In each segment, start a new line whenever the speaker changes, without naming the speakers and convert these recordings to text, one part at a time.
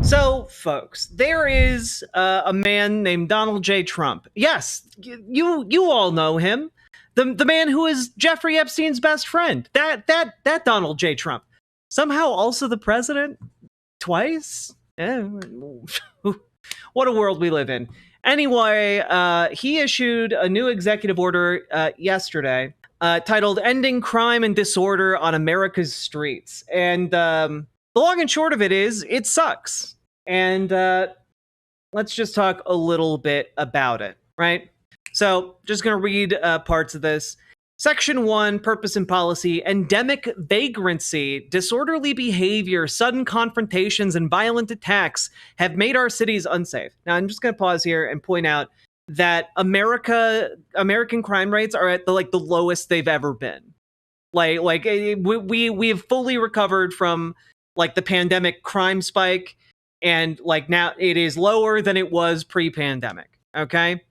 So, folks, there is a man named Donald J. Trump. Yes, you all know him. The man who is Jeffrey Epstein's best friend. That Donald J. Trump. Somehow also the president twice. What a world we live in. Anyway, he issued a new executive order yesterday titled "Ending Crime and Disorder on America's Streets," and the long and short of it is, it sucks. And let's just talk a little bit about it, right? So, just going to read parts of this. Section 1, Purpose and Policy: Endemic vagrancy, disorderly behavior, sudden confrontations, and violent attacks have made our cities unsafe. Now, I'm just going to pause here and point out that American crime rates are at the lowest they've ever been. We've fully recovered from the pandemic crime spike, and now it is lower than it was pre-pandemic. Okay.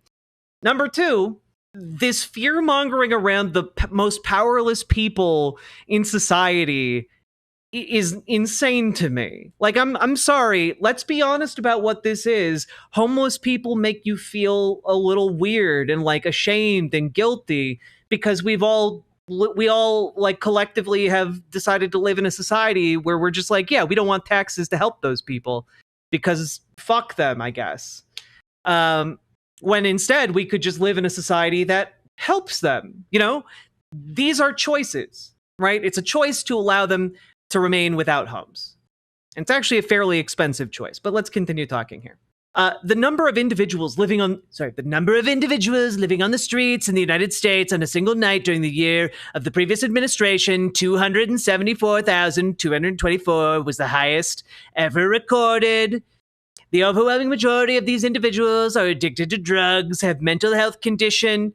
Number 2, this fear mongering around the most powerless people in society is insane to me. I'm sorry. Let's be honest about what this is. Homeless people make you feel a little weird and ashamed and guilty because we all collectively have decided to live in a society where we're just yeah, we don't want taxes to help those people because fuck them, I guess. When instead we could just live in a society that helps them. These are choices, right? It's a choice to allow them to remain without homes. And it's actually a fairly expensive choice, but let's continue talking here. The number of individuals living on the streets in the United States on a single night during the year of the previous administration, 274,224, was the highest ever recorded. The overwhelming majority of these individuals are addicted to drugs, have a mental health condition,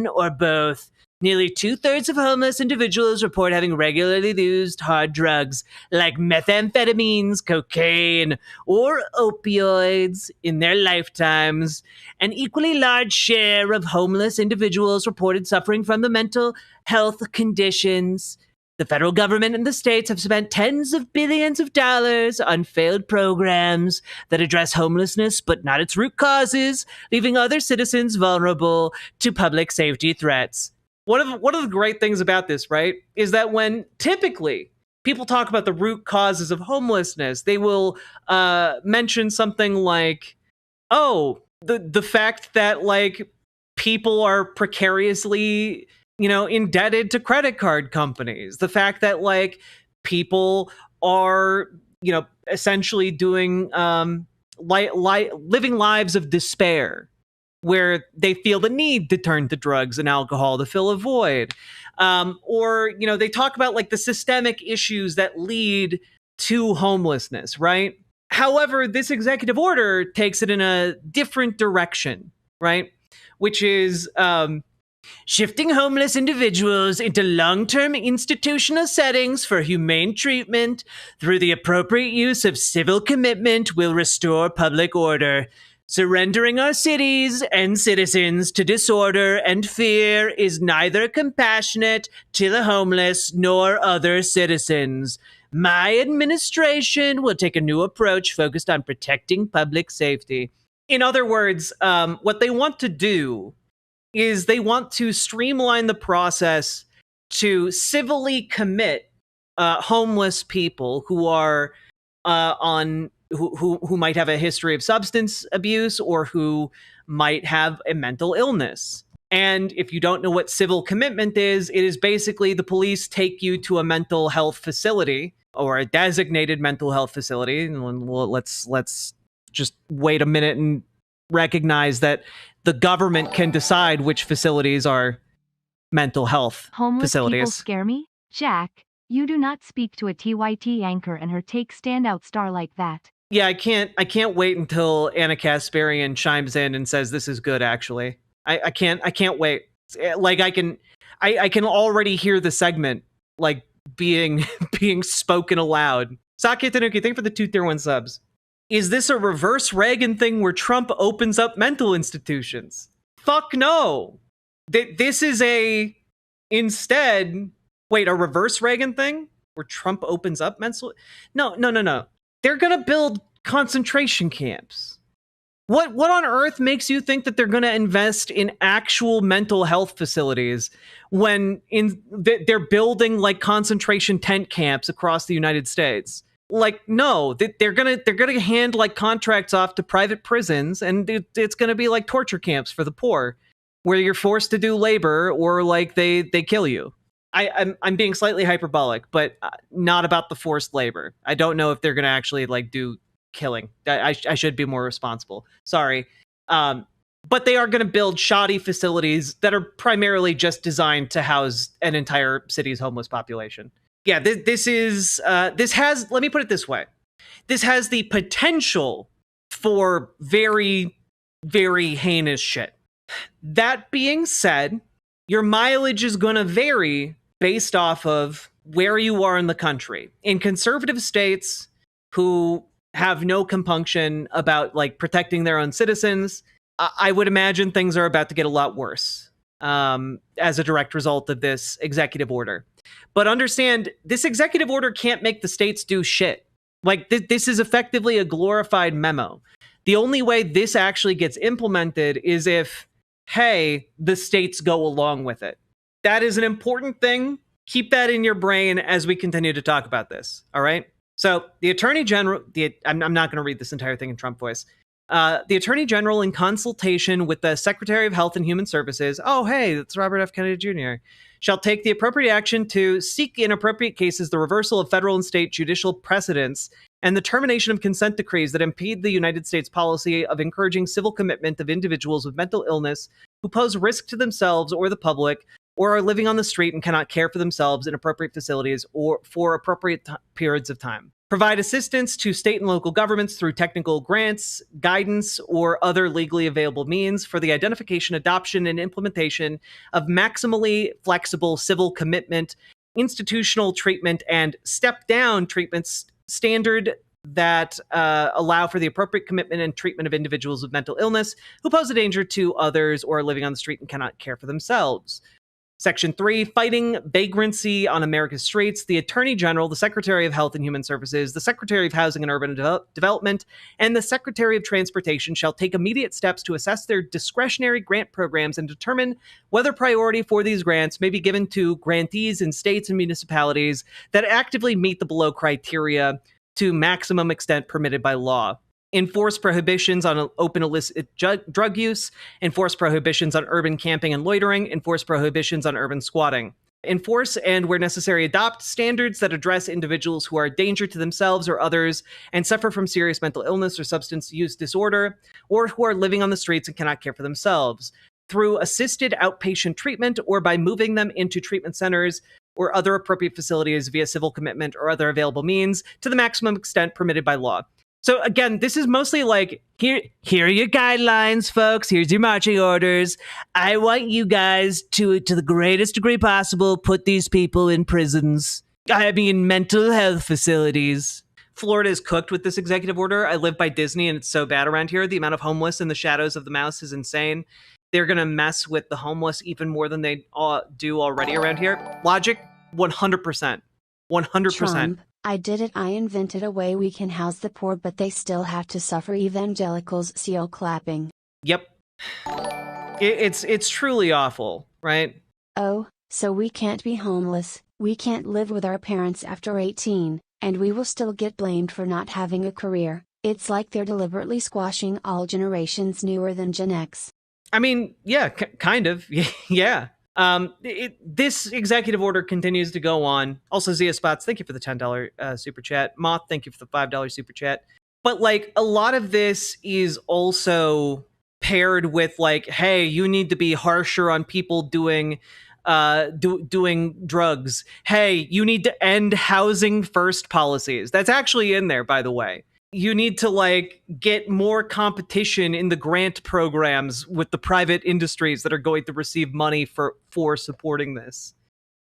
or both. Nearly 2/3 of homeless individuals report having regularly used hard drugs like methamphetamines, cocaine, or opioids in their lifetimes. An equally large share of homeless individuals reported suffering from the mental health conditions. The federal government and the states have spent tens of billions of dollars on failed programs that address homelessness, but not its root causes, leaving other citizens vulnerable to public safety threats. One of the great things about this, right, is that when typically people talk about the root causes of homelessness, they will mention something like, oh, the fact that people are precariously indebted to credit card companies. The fact that people are essentially doing living lives of despair, where they feel the need to turn to drugs and alcohol to fill a void. Or they talk about the systemic issues that lead to homelessness, right? However, this executive order takes it in a different direction, right? Which is shifting homeless individuals into long-term institutional settings for humane treatment through the appropriate use of civil commitment will restore public order. Surrendering our cities and citizens to disorder and fear is neither compassionate to the homeless nor other citizens. My administration will take a new approach focused on protecting public safety. In other words, what they want to do is they want to streamline the process to civilly commit homeless people who are who might have a history of substance abuse or who might have a mental illness. And if you don't know what civil commitment is, it is basically the police take you to a mental health facility or a designated mental health facility. And let's just wait a minute and recognize that the government can decide which facilities are mental health
Homeless
facilities.
People scare me? Jack, you do not speak to a TYT anchor and her take standout star like that.
Yeah, I can't wait until Anna Kasparian chimes in and says this is good, actually. I can't wait. I can already hear the segment being spoken aloud. Saki Tanuki, thank you for the 2 tier 1 subs. Is this a reverse Reagan thing where Trump opens up mental institutions? Fuck no. This is a reverse Reagan thing where Trump opens up mental? No. They're going to build concentration camps. What on earth makes you think that they're going to invest in actual mental health facilities when they're building like concentration tent camps across the United States? Like, no, they're gonna hand like contracts off to private prisons, and it's gonna be like torture camps for the poor, where you're forced to do labor or like they kill you. I'm being slightly hyperbolic, but not about the forced labor. I don't know if they're gonna actually like do killing. I should be more responsible. Sorry. But they are going to build shoddy facilities that are primarily just designed to house an entire city's homeless population. Yeah, this has, let me put it this way. This has the potential for very, very heinous shit. That being said, your mileage is going to vary based off of where you are in the country. In conservative states who have no compunction about like protecting their own citizens, I would imagine things are about to get a lot worse as a direct result of this executive order. But understand, this executive order can't make the states do shit. Like, this is effectively a glorified memo. The only way this actually gets implemented is if, hey, the states go along with it. That is an important thing. Keep that in your brain as we continue to talk about this, all right? So the Attorney General, I'm not going to read this entire thing in Trump voice. The Attorney General, in consultation with the Secretary of Health and Human Services, oh, hey, that's Robert F. Kennedy Jr., shall take the appropriate action to seek in appropriate cases the reversal of federal and state judicial precedents and the termination of consent decrees that impede the United States policy of encouraging civil commitment of individuals with mental illness who pose risk to themselves or the public or are living on the street and cannot care for themselves in appropriate facilities or for appropriate periods of time. Provide assistance to state and local governments through technical grants, guidance, or other legally available means for the identification, adoption, and implementation of maximally flexible civil commitment, institutional treatment, and step-down treatments standard that allow for the appropriate commitment and treatment of individuals with mental illness who pose a danger to others or are living on the street and cannot care for themselves. Section 3, fighting vagrancy on America's streets. The Attorney General, the Secretary of Health and Human Services, the Secretary of Housing and Urban Development, and the Secretary of Transportation shall take immediate steps to assess their discretionary grant programs and determine whether priority for these grants may be given to grantees in states and municipalities that actively meet the below criteria to maximum extent permitted by law. Enforce prohibitions on open illicit drug use, enforce prohibitions on urban camping and loitering, enforce prohibitions on urban squatting. Enforce and, where necessary, adopt standards that address individuals who are a danger to themselves or others and suffer from serious mental illness or substance use disorder, or who are living on the streets and cannot care for themselves, through assisted outpatient treatment or by moving them into treatment centers or other appropriate facilities via civil commitment or other available means to the maximum extent permitted by law. So again, this is mostly like, here are your guidelines, folks. Here's your marching orders. I want you guys to the greatest degree possible, put these people in prisons. I mean, mental health facilities. Florida is cooked with this executive order. I live by Disney and it's so bad around here. The amount of homeless in the shadows of the mouse is insane. They're going to mess with the homeless even more than they do already around here. Logic, 100%. 100%.
Trump, I did it. I invented a way we can house the poor, but they still have to suffer. Evangelicals seal clapping.
Yep. It's truly awful, right?
Oh, so we can't be homeless, we can't live with our parents after 18, and we will still get blamed for not having a career. It's like they're deliberately squashing all generations newer than Gen X.
I mean, yeah, kind of. Yeah. This executive order continues to go on. Also, Zia Spots, thank you for the $10 super chat. Moth, thank you for the $5 super chat. But like, a lot of this is also paired with like, hey, you need to be harsher on people doing drugs. Hey, you need to end housing first policies. That's actually in there, by the way. You need to like get more competition in the grant programs with the private industries that are going to receive money for supporting this,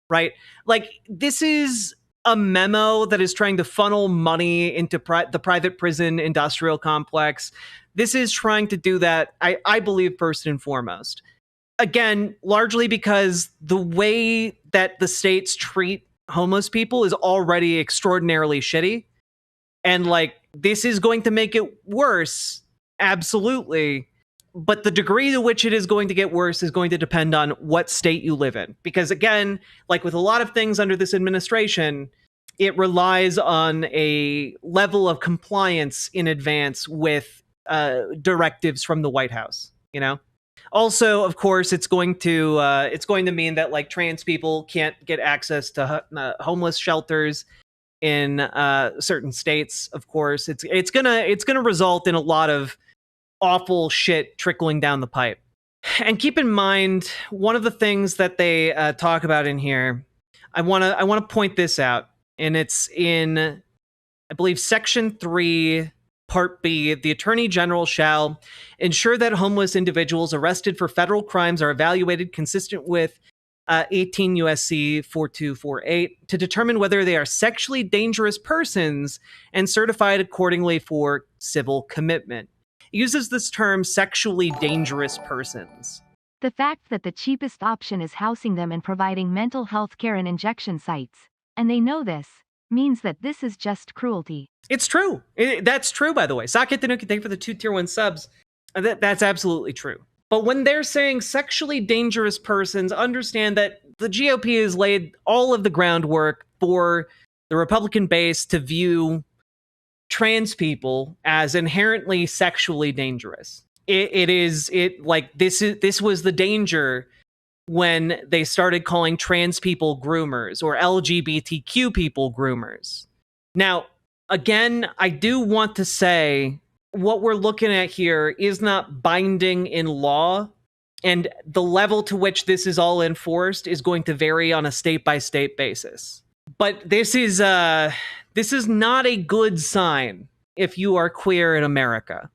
right? Like, this is a memo that is trying to funnel money into the private prison industrial complex. This is trying to do that, I believe, first and foremost. Again, largely because the way that the states treat homeless people is already extraordinarily shitty. And like, this is going to make it worse. Absolutely. But the degree to which it is going to get worse is going to depend on what state you live in. Because again, like with a lot of things under this administration, it relies on a level of compliance in advance with directives from the White House, you know? Also, of course, it's going to mean that like trans people can't get access to homeless shelters in certain states. Of course, it's gonna result in a lot of awful shit trickling down the pipe. And keep in mind, one of the things that they talk about in here, I wanna point this out, and it's in, I believe, Section 3. Part B, the Attorney General shall ensure that homeless individuals arrested for federal crimes are evaluated consistent with 18 USC 4248 to determine whether they are sexually dangerous persons and certified accordingly for civil commitment. It uses this term, sexually dangerous persons.
The fact that the cheapest option is housing them and providing mental health care and injection sites, and they know this, means that this is just cruelty.
It's true. That's true, by the way. Sake Tanuki, thank you for the 2 tier 1 subs. That's absolutely true. But when they're saying sexually dangerous persons, understand that the GOP has laid all of the groundwork for the Republican base to view trans people as inherently sexually dangerous. This was the danger when they started calling trans people groomers or LGBTQ people groomers. Now, again, I do want to say what we're looking at here is not binding in law, and the level to which this is all enforced is going to vary on a state-by-state basis. But this is not a good sign if you are queer in America.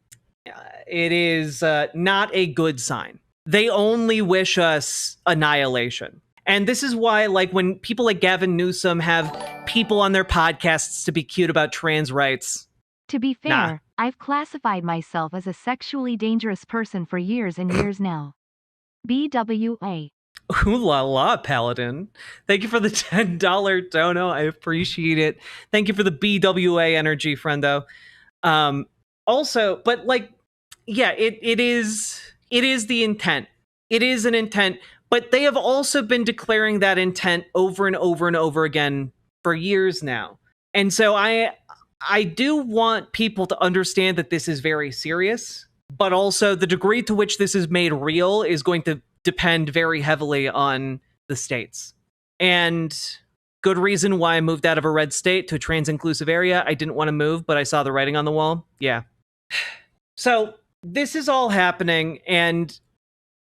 It is not a good sign. They only wish us annihilation. And this is why, like, when people like Gavin Newsom have people on their podcasts to be cute about trans rights.
To be fair,
Nah.
I've classified myself as a sexually dangerous person for years and years now. BWA.
Ooh la la, Paladin. Thank you for the $10 dono. I appreciate it. Thank you for the BWA energy, friendo. Also, but like, yeah, it is the intent. It is an intent, but they have also been declaring that intent over and over and over again for years now. And so I do want people to understand that this is very serious, but also the degree to which this is made real is going to depend very heavily on the states. And good reason why I moved out of a red state to a trans-inclusive area. I didn't want to move, but I saw the writing on the wall. Yeah. So this is all happening, and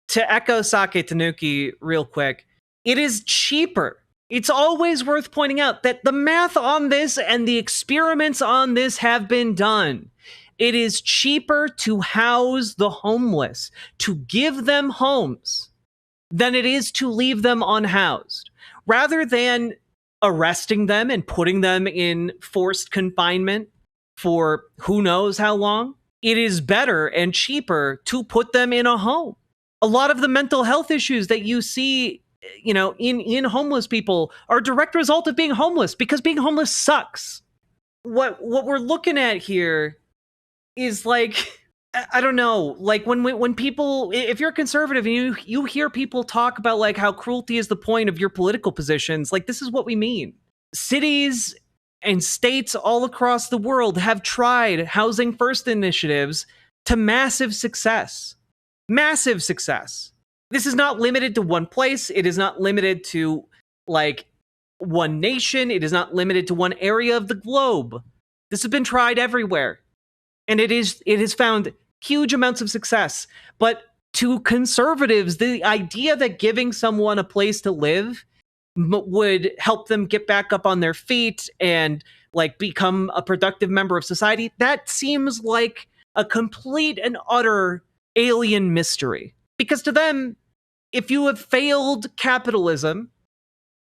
to echo Sake Tanuki real quick, it is cheaper. It's always worth pointing out that the math on this and the experiments on this have been done. It is cheaper to house the homeless, to give them homes, than it is to leave them unhoused. Rather than arresting them and putting them in forced confinement for who knows how long, it is better and cheaper to put them in a home. A lot of the mental health issues that you see, you know, in homeless people are a direct result of being homeless, because being homeless sucks. What we're looking at here is like, I don't know, like when people, if you're a conservative and you hear people talk about like how cruelty is the point of your political positions, like this is what we mean. Cities and states all across the world have tried housing first initiatives to massive success. Massive success. This is not limited to one place. It is not limited to like one nation. It is not limited to one area of the globe. This has been tried everywhere. And it has found huge amounts of success. But to conservatives, the idea that giving someone a place to live would help them get back up on their feet and like become a productive member of society, that seems like a complete and utter alien mystery. Because to them, if you have failed capitalism,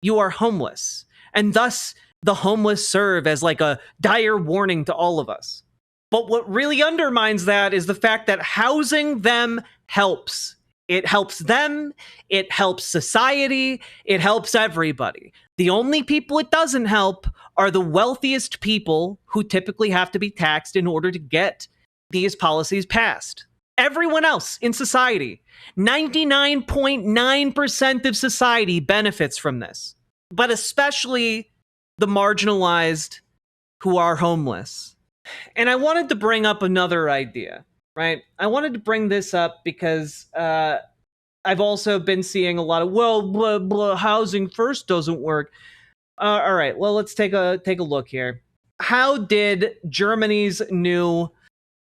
you are homeless. And thus, the homeless serve as like a dire warning to all of us. But what really undermines that is the fact that housing them helps. It helps them, it helps society, it helps everybody. The only people it doesn't help are the wealthiest people who typically have to be taxed in order to get these policies passed. Everyone else in society, 99.9% of society benefits from this, but especially the marginalized who are homeless. And I wanted to bring up another idea, right? I wanted to bring this up because I've also been seeing a lot of, well, blah, blah, housing first doesn't work. All right, well, let's take a look here. How did Germany's new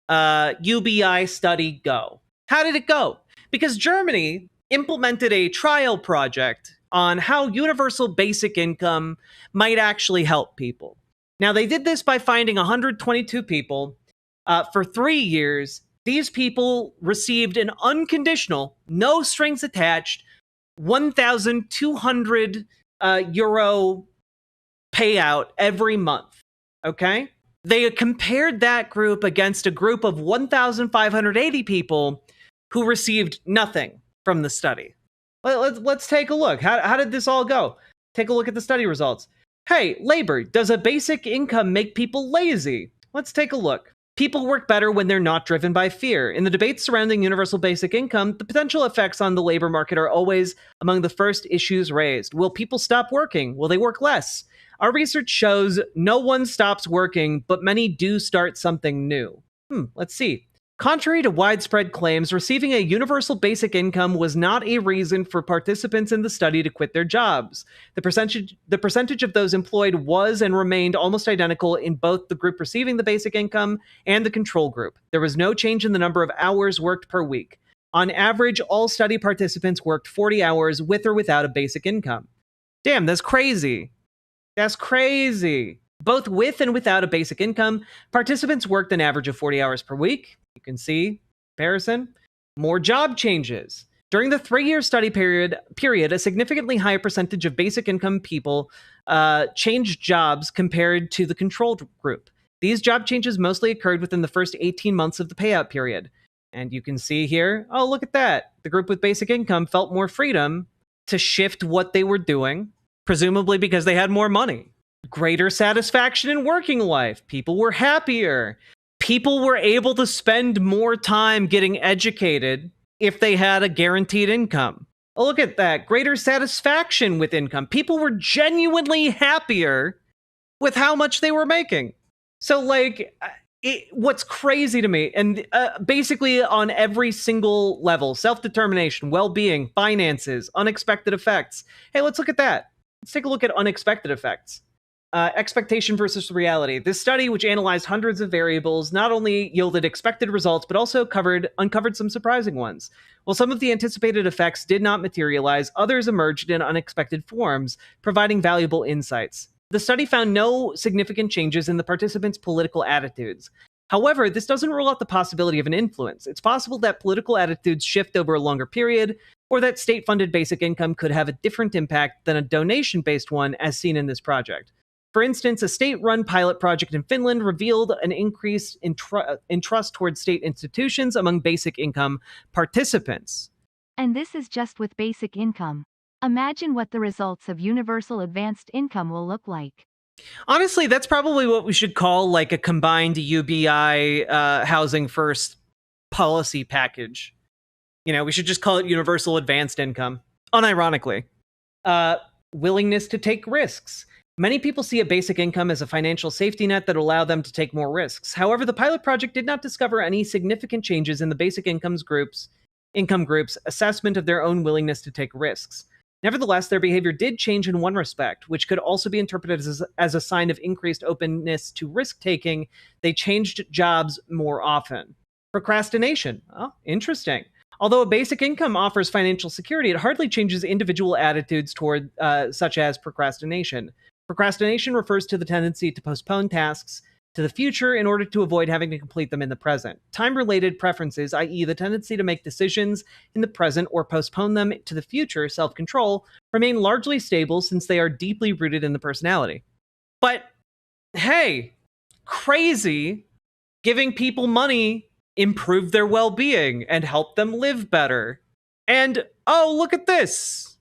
UBI study go? How did it go? Because Germany implemented a trial project on how universal basic income might actually help people. Now, they did this by finding 122 people for 3 years. These people received an unconditional, no strings attached, 1,200 euro payout every month. Okay? They compared that group against a group of 1,580 people who received nothing from the study. Let's take a look. How did this all go? Take a look at the study results. Hey, labor, does a basic income make people lazy? Let's take a look. People work better when they're not driven by fear. In the debates surrounding universal basic income, the potential effects on the labor market are always among the first issues raised. Will people stop working? Will they work less? Our research shows no one stops working, but many do start something new. Let's see. Contrary to widespread claims, receiving a universal basic income was not a reason for participants in the study to quit their jobs. The percentage of those employed was and remained almost identical in both the group receiving the basic income and the control group. There was no change in the number of hours worked per week. On average, all study participants worked 40 hours with or without a basic income. Damn, that's crazy. That's crazy. Both with and without a basic income, participants worked an average of 40 hours per week. You can see comparison. More job changes. During the 3-year study period, a significantly higher percentage of basic income people changed jobs compared to the control group. These job changes mostly occurred within the first 18 months of the payout period. And you can see here, oh, look at that. The group with basic income felt more freedom to shift what they were doing, presumably because they had more money. Greater satisfaction in working life. People were happier. People were able to spend more time getting educated if they had a guaranteed income. Oh, look at that. Greater satisfaction with income. People were genuinely happier with how much they were making. So, what's crazy to me, and basically on every single level, self-determination, well-being, finances, unexpected effects. Hey, let's look at that. Let's take a look at unexpected effects. Expectation versus reality. This study, which analyzed hundreds of variables, not only yielded expected results, but also uncovered some surprising ones. While some of the anticipated effects did not materialize, others emerged in unexpected forms, providing valuable insights. The study found no significant changes in the participants' political attitudes. However, this doesn't rule out the possibility of an influence. It's possible that political attitudes shift over a longer period, or that state-funded basic income could have a different impact than a donation-based one as seen in this project. For instance, a state-run pilot project in Finland revealed an increase in trust towards state institutions among basic income participants.
And this is just with basic income. Imagine what the results of universal advanced income will look like.
Honestly, that's probably what we should call like a combined UBI housing first policy package. You know, we should just call it universal advanced income, unironically. Willingness to take risks. Many people see a basic income as a financial safety net that will allow them to take more risks. However, the pilot project did not discover any significant changes in the basic income group's assessment of their own willingness to take risks. Nevertheless, their behavior did change in one respect, which could also be interpreted as a sign of increased openness to risk-taking. They changed jobs more often. Procrastination. Oh, interesting. Although a basic income offers financial security, it hardly changes individual attitudes toward such as procrastination. Procrastination refers to the tendency to postpone tasks to the future in order to avoid having to complete them in the present. Time-related preferences, i.e. the tendency to make decisions in the present or postpone them to the future, self-control, remain largely stable since they are deeply rooted in the personality. But, hey, crazy, giving people money improved their well-being and helped them live better. And oh, look at this.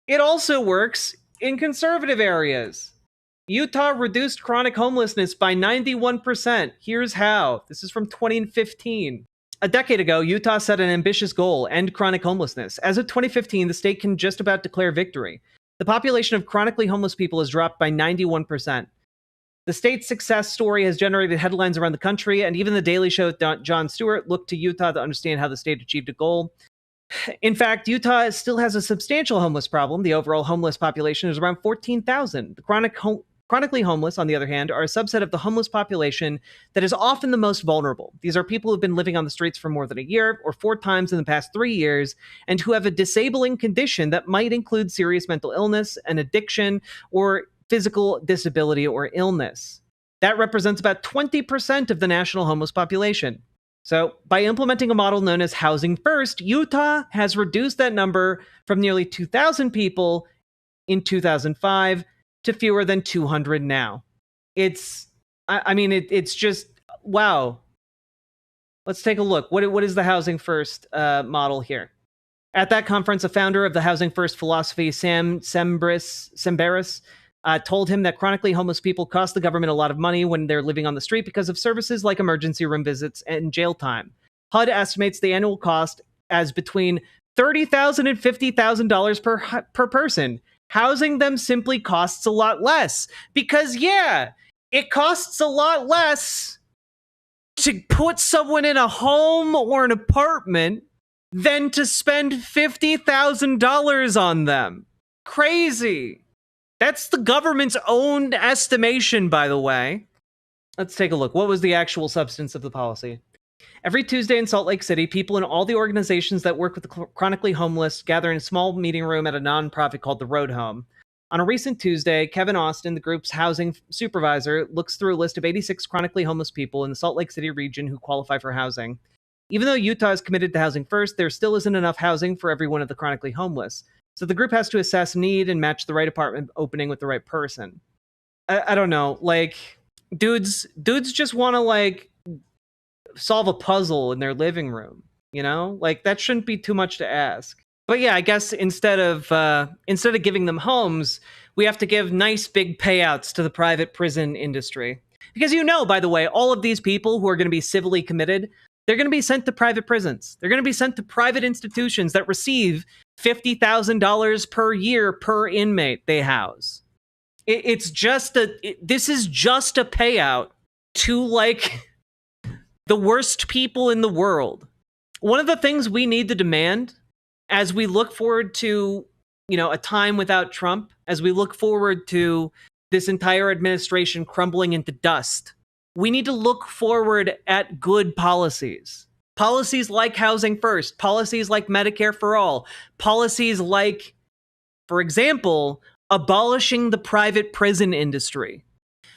It also works in conservative areas. Utah reduced chronic homelessness by 91%. Here's how. This is from 2015. A decade ago, Utah set an ambitious goal: end chronic homelessness. As of 2015, the state can just about declare victory. The population of chronically homeless people has dropped by 91%. The state's success story has generated headlines around the country, and even The Daily Show with Jon Stewart looked to Utah to understand how the state achieved a goal. In fact, Utah still has a substantial homeless problem. The overall homeless population is around 14,000. The chronically homeless, on the other hand, are a subset of the homeless population that is often the most vulnerable. These are people who've been living on the streets for more than a year or 4 times in the past 3 years, and who have a disabling condition that might include serious mental illness, an addiction, or physical disability or illness. That represents about 20% of the national homeless population. So, by implementing a model known as Housing First, Utah has reduced that number from nearly 2,000 people in 2005 to fewer than 200 now. It's just, wow. Let's take a look. What is the Housing First model here? At that conference, a founder of the Housing First philosophy, Sam Sembaris, told him that chronically homeless people cost the government a lot of money when they're living on the street because of services like emergency room visits and jail time. HUD estimates the annual cost as between $30,000 and $50,000 per person. Housing them simply costs a lot less because, yeah, it costs a lot less to put someone in a home or an apartment than to spend $50,000 on them. Crazy. That's the government's own estimation, by the way. Let's take a look. What was the actual substance of the policy? Every Tuesday in Salt Lake City, people in all the organizations that work with the chronically homeless gather in a small meeting room at a nonprofit called the Road Home. On a recent Tuesday, Kevin Austin, the group's housing supervisor, looks through a list of 86 chronically homeless people in the Salt Lake City region who qualify for housing. Even though Utah is committed to Housing First, there still isn't enough housing for every one of the chronically homeless. So the group has to assess need and match the right apartment opening with the right person. I don't know, like, dudes just want to, like, solve a puzzle in their living room, you know? Like, that shouldn't be too much to ask. But yeah, I guess instead of giving them homes, we have to give nice big payouts to the private prison industry. Because, you know, by the way, all of these people who are going to be civilly committed, they're going to be sent to private prisons. They're going to be sent to private institutions that receive $50,000 per year per inmate they house. This is just a payout to, like, the worst people in the world. One of the things we need to demand as we look forward to, you know, a time without Trump, as we look forward to this entire administration crumbling into dust, we need to look forward at good policies. Policies like Housing First, policies like Medicare for All, policies like, for example, abolishing the private prison industry.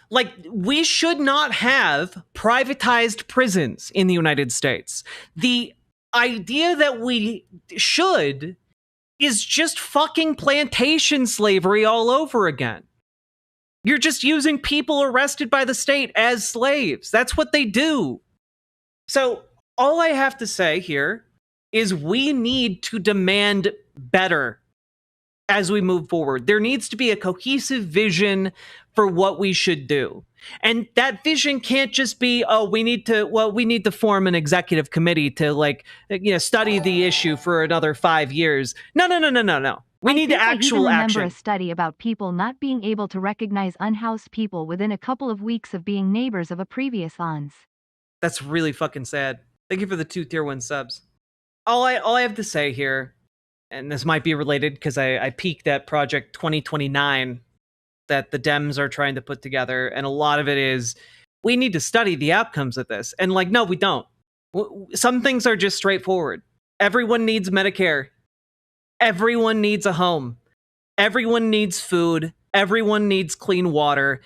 Like, we should not have privatized prisons in the United States. The idea that we should is just fucking plantation slavery all over again. You're just using people arrested by the state as slaves. That's what they do. So, all I have to say here is we need to demand better as we move forward. There needs to be a cohesive vision for what we should do. And that vision can't just be, oh, we need to form an executive committee to, like, you know, study the issue for another 5 years. No. We need actual
action. I
action.
remember a study about people not being able to recognize unhoused people within a couple of weeks of being neighbors of a previous ons.
That's really fucking sad. Thank you for the 2 tier 1 subs. All I have to say here, and this might be related because I peeked at Project 2029 that the Dems are trying to put together, and a lot of it is, we need to study the outcomes of this. And, like, no, we don't. Some things are just straightforward. Everyone needs Medicare. Everyone needs a home. Everyone needs food. Everyone needs clean water.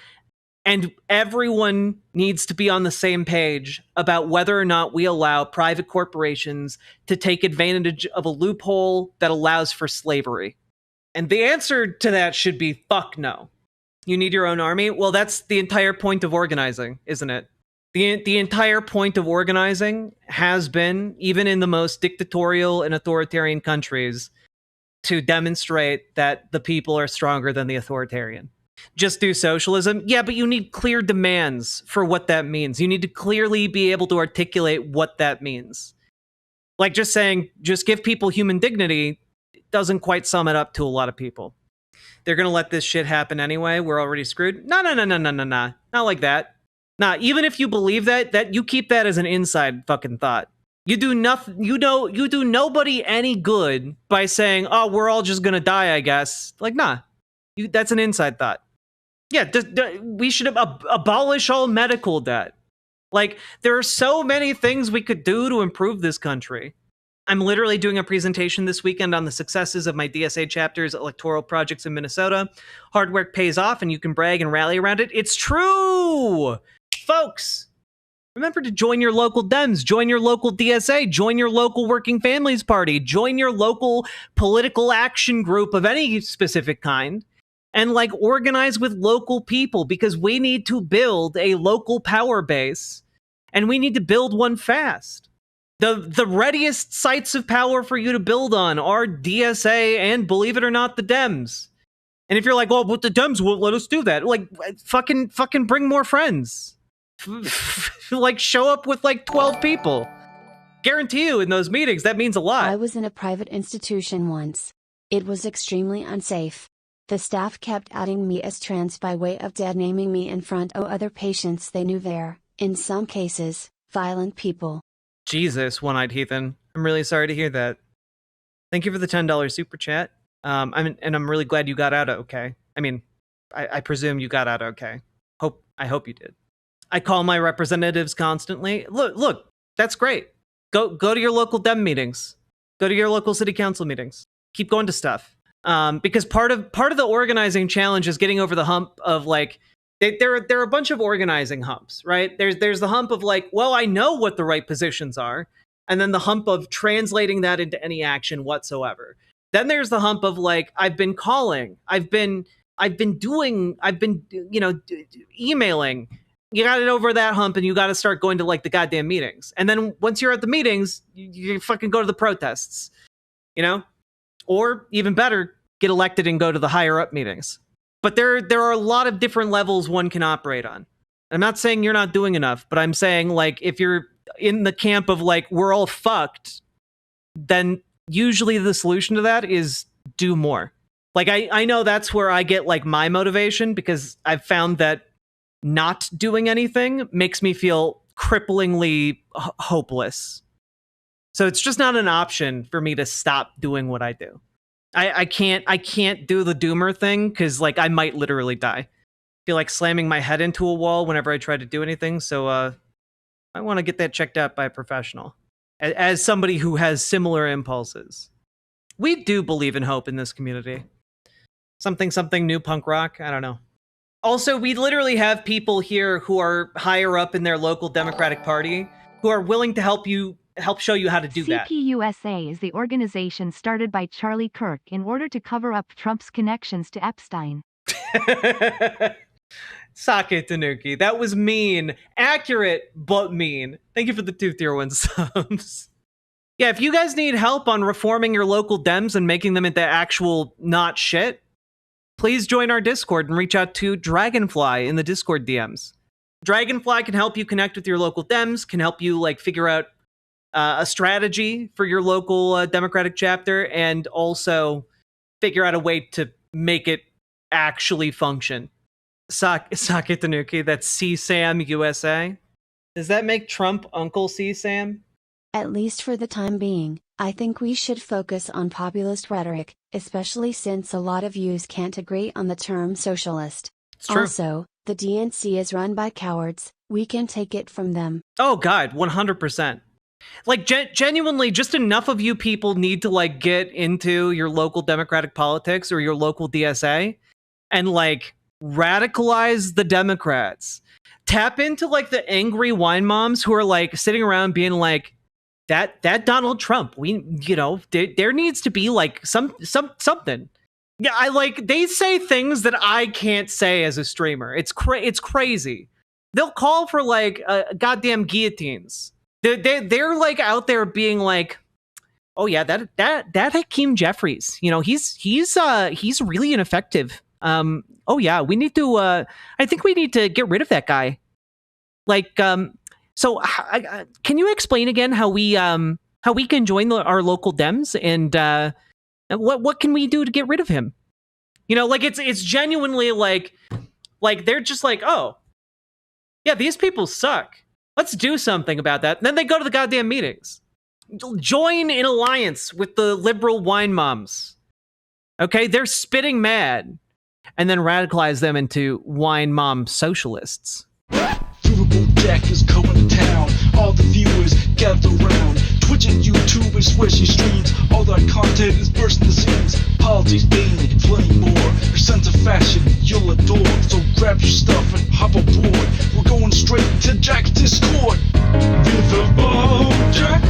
And everyone needs to be on the same page about whether or not we allow private corporations to take advantage of a loophole that allows for slavery. And the answer to that should be fuck no. You need your own army? Well, that's the entire point of organizing, isn't it? The entire point of organizing has been, even in the most dictatorial and authoritarian countries, to demonstrate that the people are stronger than the authoritarian. Just do socialism? Yeah, but you need clear demands for what that means. You need to clearly be able to articulate what that means. Like just saying, just give people human dignity doesn't quite sum it up to a lot of people. They're going to let this shit happen anyway. We're already screwed. No. Not like that. Nah, even if you believe that you keep that as an inside fucking thought. You do nothing. You do nobody any good by saying, "Oh, we're all just gonna die," I guess. Like, nah, that's an inside thought. Yeah, we should abolish all medical debt. Like, there are so many things we could do to improve this country. I'm literally doing a presentation this weekend on the successes of my DSA chapter's electoral projects in Minnesota. Hard work pays off, and you can brag and rally around it. It's true, folks. Remember to join your local Dems, join your local DSA, join your local Working Families Party, join your local political action group of any specific kind, and like organize with local people, because we need to build a local power base, and we need to build one fast. The readiest sites of power for you to build on are DSA and, believe it or not, the Dems. And if you're like, well, but the Dems won't let us do that, like, fucking bring more friends. Like, show up with like 12 people. Guarantee you in those meetings that means a lot.
I was in a private institution once. It was extremely unsafe. The staff kept outing me as trans by way of dead naming me in front of other patients they knew there, in some cases, violent people.
Jesus, One-Eyed Heathen. I'm really sorry to hear that. Thank you for the $10 super chat. I'm really glad you got out okay. I mean, I presume you got out okay. I hope you did. I call my representatives constantly. Look, that's great. Go to your local Dem meetings. Go to your local city council meetings. Keep going to stuff. Because part of the organizing challenge is getting over the hump of like, there are a bunch of organizing humps, right? There's the hump of like, well, I know what the right positions are, and then the hump of translating that into any action whatsoever. Then there's the hump of like, I've been calling, I've been emailing. You got it over that hump, and you got to start going to like the goddamn meetings. And then once you're at the meetings, you fucking go to the protests, or even better, get elected and go to the higher up meetings. But there are a lot of different levels one can operate on. I'm not saying you're not doing enough, but I'm saying like, if you're in the camp of like, we're all fucked, then usually the solution to that is do more. Like, I know that's where I get like my motivation, because I've found that not doing anything makes me feel cripplingly hopeless. So it's just not an option for me to stop doing what I do. I can't do the doomer thing, because like I might literally die. I feel like slamming my head into a wall whenever I try to do anything. So I want to get that checked out by a professional. As somebody who has similar impulses. We do believe in hope in this community. Something new punk rock. I don't know. Also, we literally have people here who are higher up in their local Democratic Party who are willing to help show you how to do that.
CPUSA is the organization started by Charlie Kirk in order to cover up Trump's connections to Epstein.
Sake Tanuki. That was mean. Accurate, but mean. Thank you for the 2 tier 1 subs. Yeah, if you guys need help on reforming your local Dems and making them into actual not shit, please join our Discord and reach out to Dragonfly in the Discord DMs. Dragonfly can help you connect with your local Dems, can help you like figure out a strategy for your local Democratic chapter, and also figure out a way to make it actually function. Sake Tanuki, that's CSAM USA. Does that make Trump Uncle CSAM?
At least for the time being, I think we should focus on populist rhetoric, especially since a lot of yous can't agree on the term socialist.
It's true.
Also, the DNC is run by cowards, we can take it from them.
Oh God, 100%. Like, genuinely, just enough of you people need to like get into your local Democratic politics or your local DSA and like radicalize the Democrats. Tap into like the angry wine moms who are like sitting around being like, that Donald Trump, there needs to be like something. Yeah, they say things that I can't say as a streamer. It's crazy. they'll call for like goddamn guillotines. They're like out there being like, oh yeah, that Hakeem Jeffries, you know, he's really ineffective. Oh yeah, we need to. I think we need to get rid of that guy. Like, so can you explain again how we can join our local Dems, and what can we do to get rid of him? You know, like it's genuinely like they're just like, oh yeah, these people suck. Let's do something about that. And then they go to the goddamn meetings. Join in alliance with the liberal wine moms. Okay, they're spitting mad, and then radicalize them into wine mom socialists.
Riverboat Jack is going to town. All the viewers gather around. Twitch and YouTube is where she streams. All that content is bursting the seams. Politics, gaming, and plenty more. Her sense of fashion you'll adore. So grab your stuff and hop aboard. We're going straight to Jack's Discord. Riverboat Jack.